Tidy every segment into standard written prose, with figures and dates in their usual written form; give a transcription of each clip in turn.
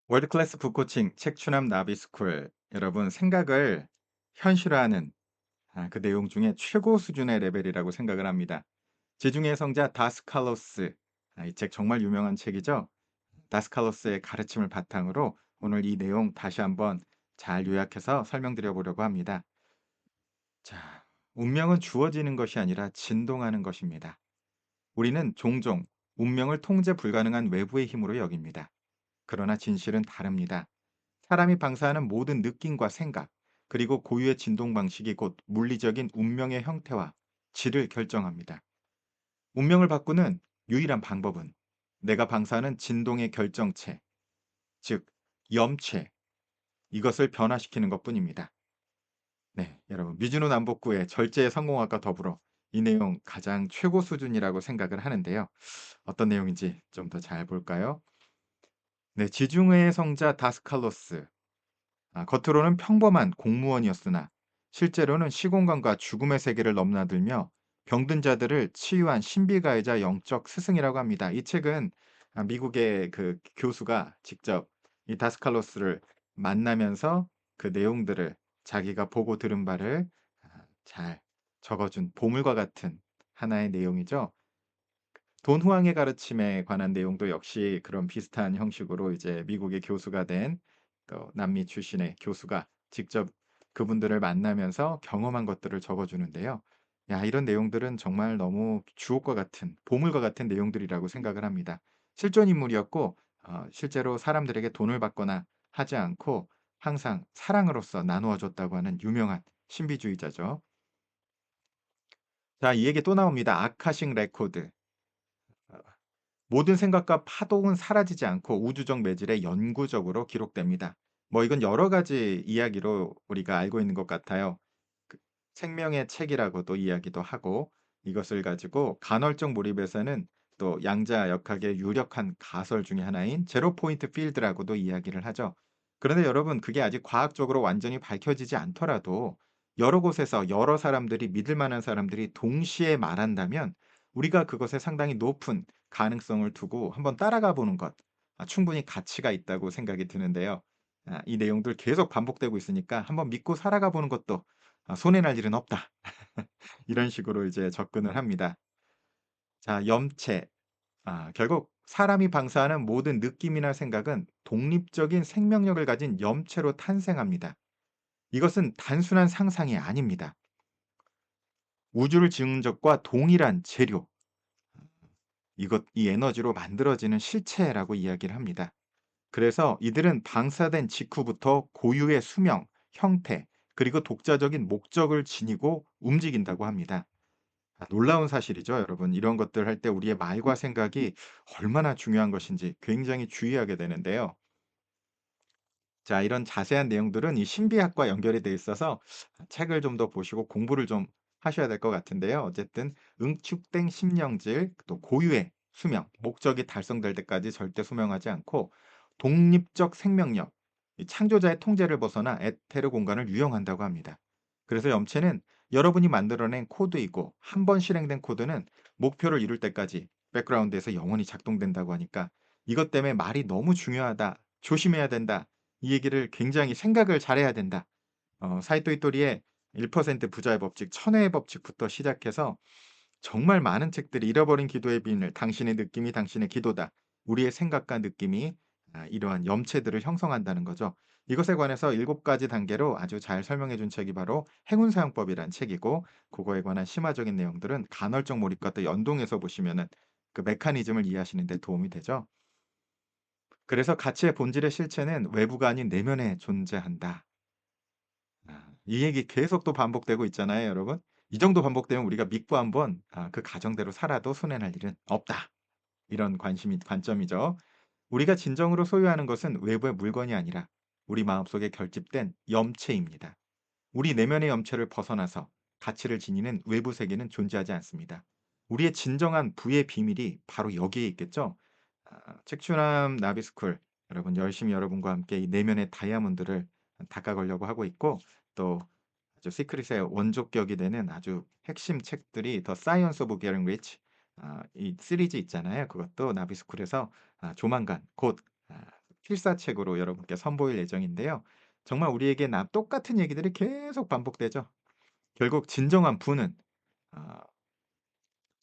월드클래스 북코칭 책추남 나비스쿨 여러분 생각을 현실화하는 그 내용 중에 최고 수준의 레벨이라고 생각을 합니다. 지중해 성자 다스칼로스 이 책 정말 유명한 책이죠. 다스칼로스의 가르침을 바탕으로 오늘 이 내용 다시 한번 잘 요약해서 설명드려 보려고 합니다. 자, 운명은 주어지는 것이 아니라 진동하는 것입니다. 우리는 종종 운명을 통제 불가능한 외부의 힘으로 여깁니다. 그러나 진실은 다릅니다. 사람이 방사하는 모든 느낌과 생각, 그리고 고유의 진동 방식이 곧 물리적인 운명의 형태와 질을 결정합니다. 운명을 바꾸는 유일한 방법은 내가 방사하는 진동의 결정체, 즉 염체, 이것을 변화시키는 것뿐입니다. 네, 여러분 미즈노 남북구의 절제의 성공학과 더불어 이 내용 가장 최고 수준이라고 생각을 하는데요. 어떤 내용인지 좀 더 잘 볼까요? 네, 지중해의 성자 다스칼로스. 겉으로는 평범한 공무원이었으나 실제로는 시공간과 죽음의 세계를 넘나들며 병든 자들을 치유한 신비가이자 영적 스승이라고 합니다. 이 책은 미국의 그 교수가 직접 이 다스칼로스를 만나면서 그 내용들을 자기가 보고 들은 바를 잘 적어준 보물과 같은 하나의 내용이죠. 돈 후왕의 가르침에 관한 내용도 역시 그런 비슷한 형식으로 이제 미국의 교수가 된 또 남미 출신의 교수가 직접 그분들을 만나면서 경험한 것들을 적어 주는데요. 야, 이런 내용들은 정말 너무 주옥과 같은 보물과 같은 내용들이라고 생각을 합니다. 실존 인물이었고 실제로 사람들에게 돈을 받거나 하지 않고 항상 사랑으로서 나누어 줬다고 하는 유명한 신비주의자죠. 자, 이 얘기 또 나옵니다. 아카식 레코드. 모든 생각과 파동은 사라지지 않고 우주적 매질에 영구적으로 기록됩니다. 뭐 이건 여러 가지 이야기로 우리가 알고 있는 것 같아요. 그 생명의 책이라고도 이야기도 하고 이것을 가지고 간헐적 몰입에서는 또 양자역학의 유력한 가설 중에 하나인 제로 포인트 필드라고도 이야기를 하죠. 그런데 여러분 그게 아직 과학적으로 완전히 밝혀지지 않더라도 여러 곳에서 여러 사람들이 믿을 만한 사람들이 동시에 말한다면 우리가 그것에 상당히 높은 가능성을 두고 한번 따라가 보는 것 충분히 가치가 있다고 생각이 드는데요. 이 내용들 계속 반복되고 있으니까 한번 믿고 살아가 보는 것도 손해 날 일은 없다. 이런 식으로 이제 접근을 합니다. 자, 염체. 결국 사람이 방사하는 모든 느낌이나 생각은 독립적인 생명력을 가진 염체로 탄생합니다. 이것은 단순한 상상이 아닙니다. 우주를 지은 것과 동일한 재료, 이 에너지로 만들어지는 실체라고 이야기를 합니다. 그래서 이들은 방사된 직후부터 고유의 수명, 형태, 그리고 독자적인 목적을 지니고 움직인다고 합니다. 놀라운 사실이죠, 여러분. 이런 것들 할 때 우리의 말과 생각이 얼마나 중요한 것인지 굉장히 주의하게 되는데요. 자, 이런 자세한 내용들은 이 신비학과 연결이 돼 있어서 책을 좀 더 보시고 공부를 좀 하셔야 될 것 같은데요. 어쨌든 응축된 심령질, 또 고유의 수명, 목적이 달성될 때까지 절대 수명하지 않고 독립적 생명력, 이 창조자의 통제를 벗어나 에테르 공간을 유영한다고 합니다. 그래서 염체는 여러분이 만들어낸 코드이고 한 번 실행된 코드는 목표를 이룰 때까지 백그라운드에서 영원히 작동된다고 하니까 이것 때문에 말이 너무 중요하다. 조심해야 된다. 이 얘기를 굉장히 생각을 잘해야 된다. 사이토 이토리의 1% 부자의 법칙, 천회의 법칙부터 시작해서 정말 많은 책들이 잃어버린 기도의 비밀, 당신의 느낌이 당신의 기도다. 우리의 생각과 느낌이 이러한 염체들을 형성한다는 거죠. 이것에 관해서 7가지 단계로 아주 잘 설명해 준 책이 바로 행운 사용법이란 책이고 그거에 관한 심화적인 내용들은 간헐적 몰입과 또 연동해서 보시면은 그 메커니즘을 이해하시는 데 도움이 되죠. 그래서 가치의 본질의 실체는 외부가 아닌 내면에 존재한다. 이 얘기 계속 또 반복되고 있잖아요, 여러분. 이 정도 반복되면 우리가 믿고 한번 그 가정대로 살아도 손해 날 일은 없다. 이런 관심이 관점이죠. 우리가 진정으로 소유하는 것은 외부의 물건이 아니라 우리 마음속에 결집된 염체입니다. 우리 내면의 염체를 벗어나서 가치를 지니는 외부 세계는 존재하지 않습니다. 우리의 진정한 부의 비밀이 바로 여기에 있겠죠. 책추남 나비스쿨 여러분 열심히 여러분과 함께 이 내면의 다이아몬드를 닦아가려고 하고 있고 또 아주 시크릿의 원조격이 되는 아주 핵심 책들이 더 사이언스 오브 게팅 리치 이 시리즈 있잖아요. 그것도 나비스쿨에서 조만간 곧 필사책으로 여러분께 선보일 예정인데요. 정말 우리에게 똑같은 얘기들이 계속 반복되죠. 결국 진정한 부는 아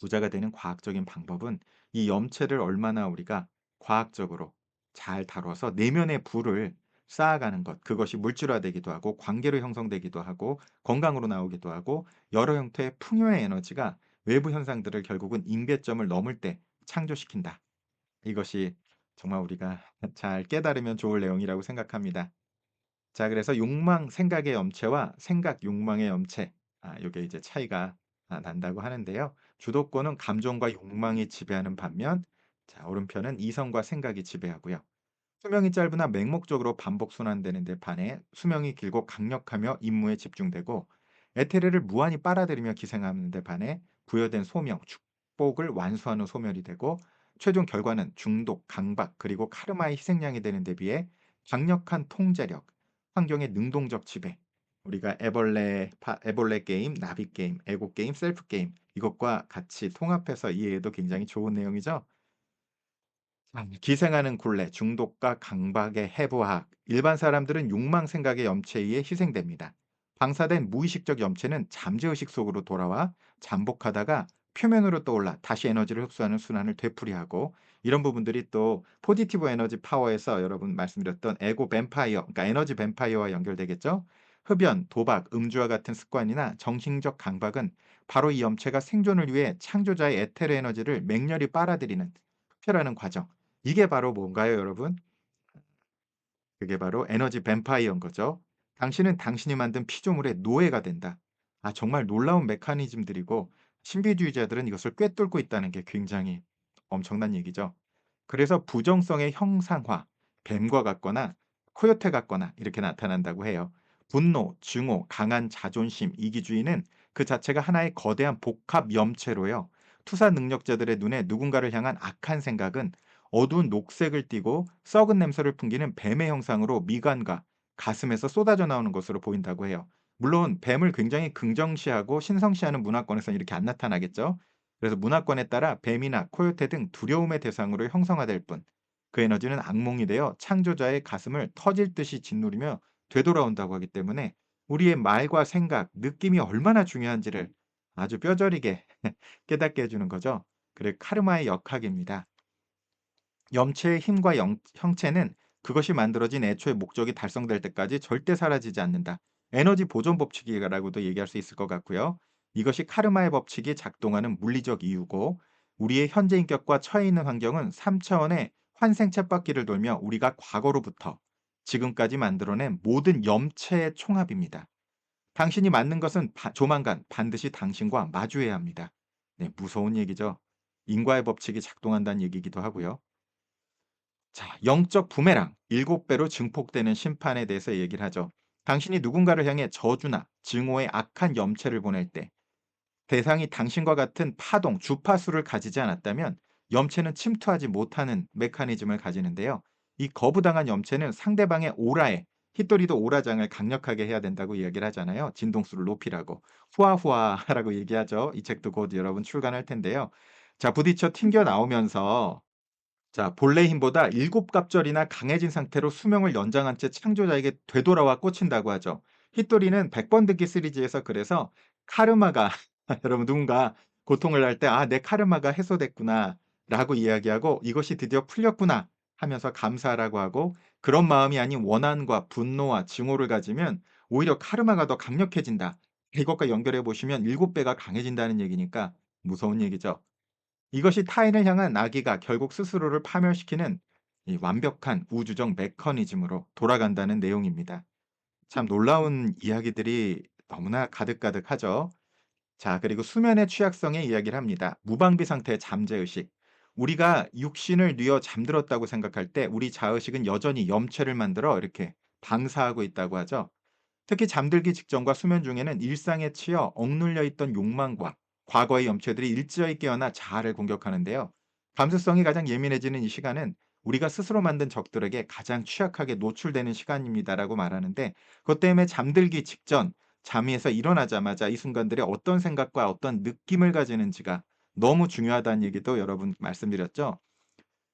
부자가 되는 과학적인 방법은 이 염체를 얼마나 우리가 과학적으로 잘 다뤄서 내면의 부를 쌓아가는 것. 그것이 물질화되기도 하고 관계로 형성되기도 하고 건강으로 나오기도 하고 여러 형태의 풍요의 에너지가 외부 현상들을 결국은 임계점을 넘을 때 창조시킨다. 이것이 정말 우리가 잘 깨달으면 좋을 내용이라고 생각합니다. 자, 그래서 욕망 생각의 염체와 생각 욕망의 염체, 요게 이제 차이가 난다고 하는데요. 주도권은 감정과 욕망이 지배하는 반면, 자, 오른편은 이성과 생각이 지배하고요. 수명이 짧으나 맹목적으로 반복 순환되는 데 반해 수명이 길고 강력하며 임무에 집중되고, 에테르를 무한히 빨아들이며 기생하는 데 반해 부여된 소명, 축복을 완수하는 소멸이 되고, 최종 결과는 중독, 강박, 그리고 카르마의 희생양이 되는 데 비해 강력한 통제력, 환경의 능동적 지배, 우리가 애벌레 게임, 나비 게임, 에고 게임, 셀프 게임, 이것과 같이 통합해서 이해해도 굉장히 좋은 내용이죠. 기생하는 굴레, 중독과 강박의 해부학. 일반 사람들은 욕망 생각의 염체에 의해 희생됩니다. 방사된 무의식적 염체는 잠재의식 속으로 돌아와 잠복하다가 표면으로 떠올라 다시 에너지를 흡수하는 순환을 되풀이하고, 이런 부분들이 또 포지티브 에너지 파워에서 여러분 말씀드렸던 에고 뱀파이어, 그러니까 에너지 뱀파이어와 연결되겠죠. 흡연, 도박, 음주와 같은 습관이나 정신적 강박은 바로 이 염체가 생존을 위해 창조자의 에테르 에너지를 맹렬히 빨아들이는 흡혈하는 과정. 이게 바로 뭔가요, 여러분? 그게 바로 에너지 뱀파이어인 거죠. 당신은 당신이 만든 피조물의 노예가 된다. 정말 놀라운 메커니즘들이고 신비주의자들은 이것을 꿰뚫고 있다는 게 굉장히 엄청난 얘기죠. 그래서 부정성의 형상화, 뱀과 같거나 코요테 같거나 이렇게 나타난다고 해요. 분노, 증오, 강한 자존심, 이기주의는 그 자체가 하나의 거대한 복합 염체로요. 투사 능력자들의 눈에 누군가를 향한 악한 생각은 어두운 녹색을 띠고 썩은 냄새를 풍기는 뱀의 형상으로 미간과 가슴에서 쏟아져 나오는 것으로 보인다고 해요. 물론 뱀을 굉장히 긍정시하고 신성시하는 문화권에서는 이렇게 안 나타나겠죠. 그래서 문화권에 따라 뱀이나 코요테 등 두려움의 대상으로 형성화될 뿐, 그 에너지는 악몽이 되어 창조자의 가슴을 터질 듯이 짓누르며 되돌아온다고 하기 때문에 우리의 말과 생각, 느낌이 얼마나 중요한지를 아주 뼈저리게 깨닫게 해주는 거죠. 그래 카르마의 역학입니다. 염체의 힘과 형체는 그것이 만들어진 애초의 목적이 달성될 때까지 절대 사라지지 않는다. 에너지 보존 법칙이라고도 얘기할 수 있을 것 같고요. 이것이 카르마의 법칙이 작동하는 물리적 이유고, 우리의 현재 인격과 처해 있는 환경은 3차원의 환생 쳇바퀴를 돌며 우리가 과거로부터 지금까지 만들어낸 모든 염체의 총합입니다. 당신이 맞는 것은 조만간 반드시 당신과 마주해야 합니다. 네, 무서운 얘기죠. 인과의 법칙이 작동한다는 얘기이기도 하고요. 자, 영적 부메랑 7배로 증폭되는 심판에 대해서 얘기를 하죠. 당신이 누군가를 향해 저주나 증오의 악한 염체를 보낼 때 대상이 당신과 같은 파동, 주파수를 가지지 않았다면 염체는 침투하지 못하는 메커니즘을 가지는데요. 이 거부당한 염체는 상대방의 오라에, 히토리도 오라장을 강력하게 해야 된다고 이야기를 하잖아요. 진동수를 높이라고. 후아후아라고 얘기하죠. 이 책도 곧 여러분 출간할 텐데요. 자, 부딪혀 튕겨 나오면서, 자, 본래 힘보다 7갑절이나 강해진 상태로 수명을 연장한 채 창조자에게 되돌아와 꽂힌다고 하죠. 히토리는 100번 듣기 시리즈에서 그래서 카르마가 여러분 누군가 고통을 할 때 '아 내 카르마가 해소됐구나.'라고 이야기하고 '이것이 드디어 풀렸구나.' 하면서 감사하라고 하고, 그런 마음이 아닌 원한과 분노와 증오를 가지면 오히려 카르마가 더 강력해진다. 이것과 연결해 보시면 7배가 강해진다는 얘기니까 무서운 얘기죠. 이것이 타인을 향한 악의가 결국 스스로를 파멸시키는 이 완벽한 우주적 메커니즘으로 돌아간다는 내용입니다. 참 놀라운 이야기들이 너무나 가득가득하죠. 자, 그리고 수면의 취약성의 이야기를 합니다. 무방비 상태의 잠재의식. 우리가 육신을 뉘어 잠들었다고 생각할 때 우리 자의식은 여전히 염체를 만들어 이렇게 방사하고 있다고 하죠. 특히 잠들기 직전과 수면 중에는 일상에 치여 억눌려 있던 욕망과 과거의 염체들이 일제히 깨어나 자아를 공격하는데요. 감수성이 가장 예민해지는 이 시간은 우리가 스스로 만든 적들에게 가장 취약하게 노출되는 시간입니다라고 말하는데, 그것 때문에 잠들기 직전, 잠에서 일어나자마자 이 순간들에 어떤 생각과 어떤 느낌을 가지는지가 너무 중요하다는 얘기도 여러분 말씀드렸죠.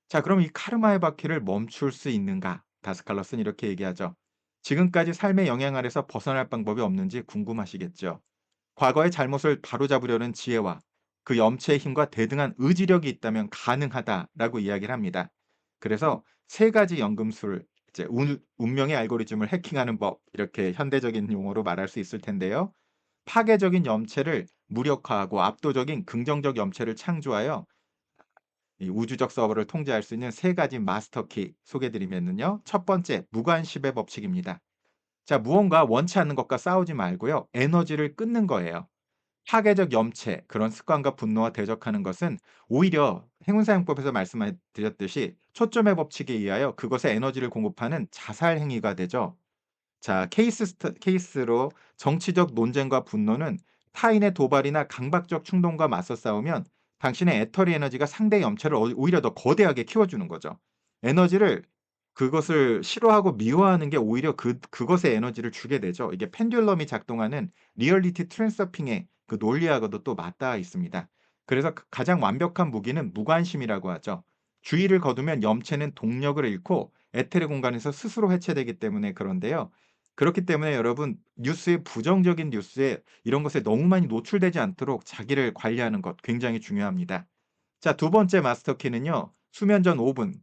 자, 그럼 이 카르마의 바퀴를 멈출 수 있는가? 다스칼로스는 이렇게 얘기하죠. 지금까지 삶의 영향 아래서 벗어날 방법이 없는지 궁금하시겠죠. 과거의 잘못을 바로잡으려는 지혜와 그 염치의 힘과 대등한 의지력이 있다면 가능하다라고 이야기를 합니다. 그래서 세 가지 연금술, 이제 운명의 알고리즘을 해킹하는 법, 이렇게 현대적인 용어로 말할 수 있을 텐데요. 파괴적인 염체를 무력화하고 압도적인 긍정적 염체를 창조하여 이 우주적 서버를 통제할 수 있는 세 가지 마스터키 소개해 드리면은요. 첫 번째, 무관심의 법칙입니다. 자, 무언가 원치 않는 것과 싸우지 말고요. 에너지를 끊는 거예요. 파괴적 염체, 그런 습관과 분노와 대적하는 것은 오히려 행운사용법에서 말씀해 드렸듯이 초점의 법칙에 의하여 그것에 에너지를 공급하는 자살 행위가 되죠. 자, 케이스로 정치적 논쟁과 분노는 타인의 도발이나 강박적 충동과 맞서 싸우면 당신의 애터리 에너지가 상대의 염체를 오히려 더 거대하게 키워주는 거죠. 에너지를 그것을 싫어하고 미워하는 게 오히려 그것에 에너지를 주게 되죠. 이게 펜듈럼이 작동하는 리얼리티 트랜서핑의 그 논리하고도 또 맞닿아 있습니다. 그래서 가장 완벽한 무기는 무관심이라고 하죠. 주의를 거두면 염체는 동력을 잃고 에테르 공간에서 스스로 해체되기 때문에 그런데요. 그렇기 때문에 여러분 뉴스에 부정적인 뉴스에 이런 것에 너무 많이 노출되지 않도록 자기를 관리하는 것 굉장히 중요합니다. 자, 두 번째 마스터 키는요. 수면 전 5 분.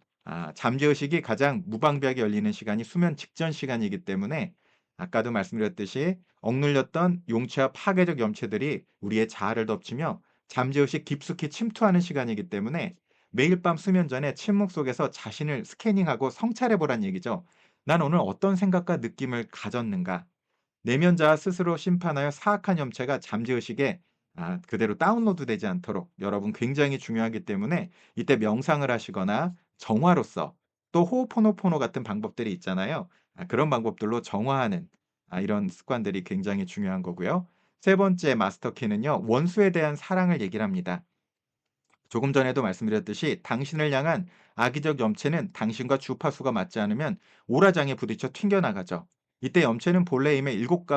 잠재의식이 가장 무방비하게 열리는 시간이 수면 직전 시간이기 때문에 아까도 말씀드렸듯이 억눌렸던 용체와 파괴적 염체들이 우리의 자아를 덮치며 잠재의식 깊숙이 침투하는 시간이기 때문에 매일 밤 수면 전에 침묵 속에서 자신을 스캐닝하고 성찰해 보란 얘기죠. '난 오늘 어떤 생각과 느낌을 가졌는가?' 내면 자아 스스로 심판하여 사악한 염체가 잠재의식에 그대로 다운로드되지 않도록 여러분 굉장히 중요하기 때문에 이때 명상을 하시거나 정화로서 또 호호포노포노 같은 방법들이 있잖아요. 그런 방법들로 정화하는 이런 습관들이 굉장히 중요한 거고요. 세 번째 마스터 키는요. 원수에 대한 사랑을 얘기를 합니다. 조금 전에도 말씀드렸듯이 당신을 향한 악의적 염체는 당신과 주파수가 맞지 않으면 오라장에 부딪혀 튕겨나가죠. 이때 염체는 본래 힘의 일곱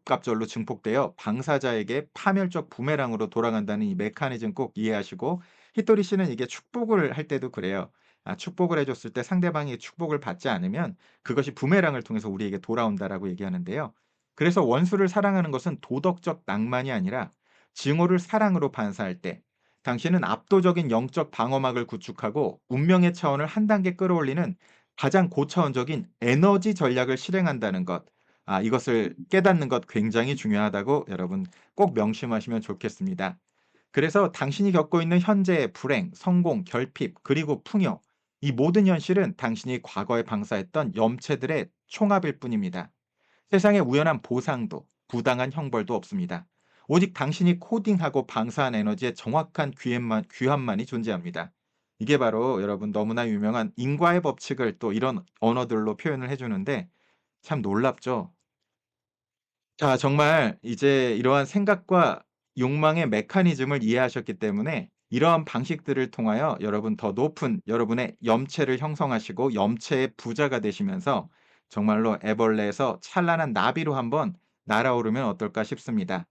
갑절로 증폭되어 방사자에게 파멸적 부메랑으로 돌아간다는 이 메커니즘 꼭 이해하시고 히토리 씨는 이게 축복을 할 때도 그래요. 축복을 해줬을 때 상대방이 축복을 받지 않으면 그것이 부메랑을 통해서 우리에게 돌아온다라고 얘기하는데요. 그래서 원수를 사랑하는 것은 도덕적 낭만이 아니라 증오를 사랑으로 반사할 때 당신은 압도적인 영적 방어막을 구축하고 운명의 차원을 한 단계 끌어올리는 가장 고차원적인 에너지 전략을 실행한다는 것. 이것을 깨닫는 것 굉장히 중요하다고 여러분 꼭 명심하시면 좋겠습니다. 그래서 당신이 겪고 있는 현재의 불행, 성공, 결핍, 그리고 풍요, 이 모든 현실은 당신이 과거에 방사했던 염체들의 총합일 뿐입니다. 세상에 우연한 보상도, 부당한 형벌도 없습니다. 오직 당신이 코딩하고 방사한 에너지의 정확한 귀환만이 존재합니다. 이게 바로 여러분 너무나 유명한 인과의 법칙을 또 이런 언어들로 표현을 해주는데 참 놀랍죠? 자, 정말 이제 이러한 생각과 욕망의 메커니즘을 이해하셨기 때문에 이러한 방식들을 통하여 여러분 더 높은 여러분의 염체를 형성하시고 염체의 부자가 되시면서 정말로 애벌레에서 찬란한 나비로 한번 날아오르면 어떨까 싶습니다.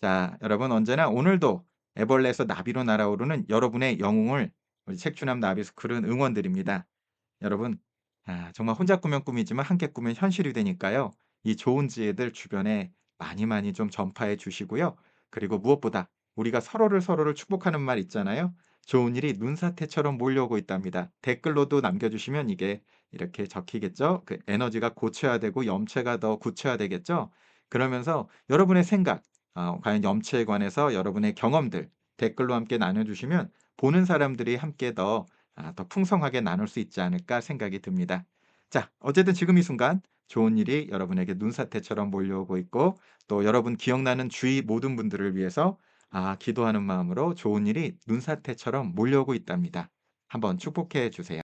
자, 여러분 언제나 오늘도 애벌레에서 나비로 날아오르는 여러분의 영웅을 우리 책주남 나비스쿨은 응원드립니다. 여러분, 정말 혼자 꾸면 꿈이지만 함께 꾸면 현실이 되니까요. 이 좋은 지혜들 주변에 많이 많이 좀 전파해 주시고요. 그리고 무엇보다 우리가 서로를 축복하는 말 있잖아요. 좋은 일이 눈사태처럼 몰려오고 있답니다. 댓글로도 남겨주시면 이게 이렇게 적히겠죠. 그 에너지가 고쳐야되고 염체가 더 굳혀야되겠죠. 그러면서 여러분의 생각, 과연 염체에 관해서 여러분의 경험들 댓글로 함께 나눠주시면 보는 사람들이 함께 더 풍성하게 나눌 수 있지 않을까 생각이 듭니다. 자, 어쨌든 지금 이 순간 좋은 일이 여러분에게 눈사태처럼 몰려오고 있고 또 여러분 기억나는 주위 모든 분들을 위해서 기도하는 마음으로 좋은 일이 눈사태처럼 몰려오고 있답니다. 한번 축복해 주세요.